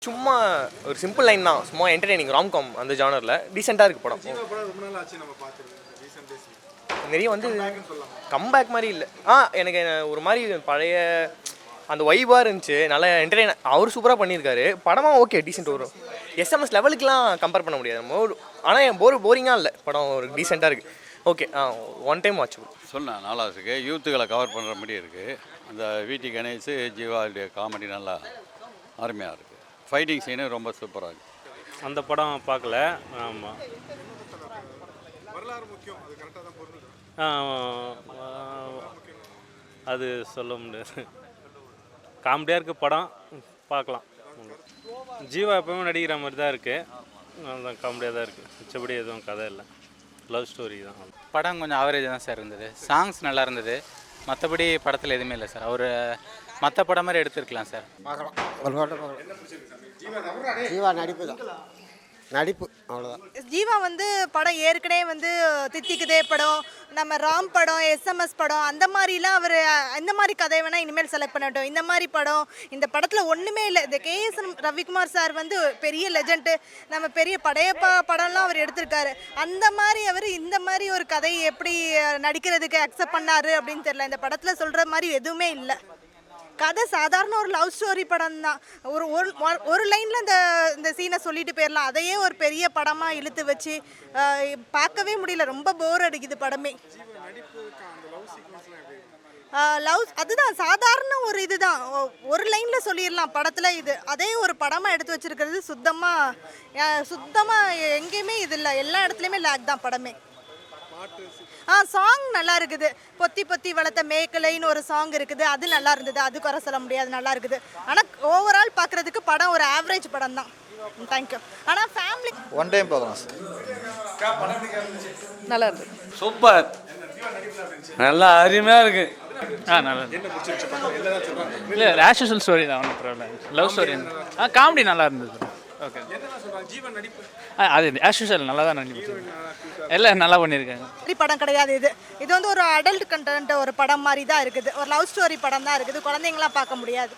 சும்மா ஒரு simple line தான், சும்மா என்டர்டெய்னிங் ராம்காம் அந்த ஜானரில் டீசெண்டாக இருக்குது படம். நிறைய வந்து கம்பேக் மாதிரி இல்லை. எனக்கு ஒரு மாதிரி பழைய அந்த வைபாக இருந்துச்சு, நல்லா என்டர்டெயின். அவர் சூப்பராக பண்ணியிருக்காரு. படமாக ஓகே டீசெண்ட் வரும். எஸ்எம்எஸ் லெவலுக்குலாம் கம்பேர் பண்ண முடியாது. ஆனால் போரிங்காக இல்லை படம், ஒரு டீசெண்டாக இருக்குது. ஓகே, ஒன் டைம் வாட்ச் சொன்னேன். நல்லா இருக்குது. யூத்துக்களை கவர் பண்ணுற மாதிரி இருக்குது. அந்த விடி கணேஷ் ஜீவாவுடைய காமெடி நல்லா அருமையாக இருக்குது. ஃபைட்டிங் சீனு ரொம்ப சூப்பராக இருக்குது. அந்த படம் பார்க்கல. ஆமாம், அது சொல்ல முடியாது. காமெடியாக இருக்குது படம், பார்க்கலாம். ஜீவா எப்பவுமே நடிக்கிற மாதிரி தான் இருக்குது. அதுதான் காமெடியாக தான் இருக்குது. மிச்சபடி எதுவும் கதை இல்லை, லவ் ஸ்டோரி தான். படம் கொஞ்சம் ஆவரேஜ் தான் சார் இருந்தது. சாங்ஸ் நல்லா இருந்தது. மற்றபடி படத்தில் எதுவுமே இல்லை சார். அவர் மற்ற படம் மாதிரி எடுத்துருக்கலாம் சார். பார்க்கலாம், ஒரு வாட்டம் பார்க்கலாம். ஜீவா நடிப்பு தான், நடிப்பு அவ்வளோதான். ஜீவா வந்து படம் ஏற்கனவே வந்து தித்திக்குதே படம், நம்ம ராம் படம், எஸ்எம்எஸ் படம், அந்த மாதிரிலாம் அவர் இந்த மாதிரி கதையை வேணால் இனிமேல் செலக்ட் பண்ணட்டும். இந்த மாதிரி படம், இந்த படத்தில் ஒன்றுமே இல்லை. இந்த கேஎஸ் ரவிக்குமார் சார் வந்து பெரிய லெஜெண்டு, நம்ம பெரிய படையப்பா படம்லாம் அவர் எடுத்திருக்காரு. அந்த மாதிரி அவர் இந்த மாதிரி ஒரு கதையை எப்படி நடிக்கிறதுக்கு அக்செப்ட் பண்ணார் அப்படின்னு தெரியல. இந்த படத்தில் சொல்கிற மாதிரி எதுவுமே இல்லை. கதை சாதாரண ஒரு லவ் ஸ்டோரி படம் தான். ஒரு லைனில் இந்த சீனை சொல்லிட்டு போயிடலாம். அதையே ஒரு பெரிய படமாக இழுத்து வச்சு பார்க்கவே முடியல. ரொம்ப போர் அடிக்குது படமே. அதுதான் சாதாரண ஒரு இதுதான், ஒரு லைனில் சொல்லிடலாம் படத்தில். அதே ஒரு படமாக எடுத்து வச்சிருக்கிறது சுத்தமாக எங்கேயுமே இது இல்லை. எல்லா இடத்துலையுமே லேக் தான் படமே. சாங் நல்லா இருக்குது. பொத்தி பொத்தி வளர்த்த மேக்கலைன்னு ஒரு சாங் இருக்குது, அது நல்லா இருந்தது. அது குறை சொல்ல முடியாது, நல்லா இருக்குது. ஆனால் ஓவரால் பார்க்குறதுக்கு படம் ஒரு ஆவரேஜ் படம் தான். தேங்க்யூ. ஆனால் ஃபேமிலி ஒன் டைம் பார்க்கலாம் சார். நல்லா இருக்குது. சூப்பர், நல்லா அருமையாக இருக்குது. நல்லா இல்லை, ரேஷனல் ஸ்டோரி தான், ஒன்றும் ப்ராப்ளம். Love story. காமெடி நல்லா இருந்தது. ஓகே, அது ஆஷுஷல் நல்லா தான் நடிச்சு எல்லாம் நல்லா பண்ணியிருக்காங்க. படம் கிடையாது இது. இது வந்து ஒரு அடல்ட் கண்டென்ட் ஒரு படம் மாதிரி தான் இருக்குது. ஒரு லவ் ஸ்டோரி படம் தான் இருக்குது. குழந்தைங்களாம் பார்க்க முடியாது.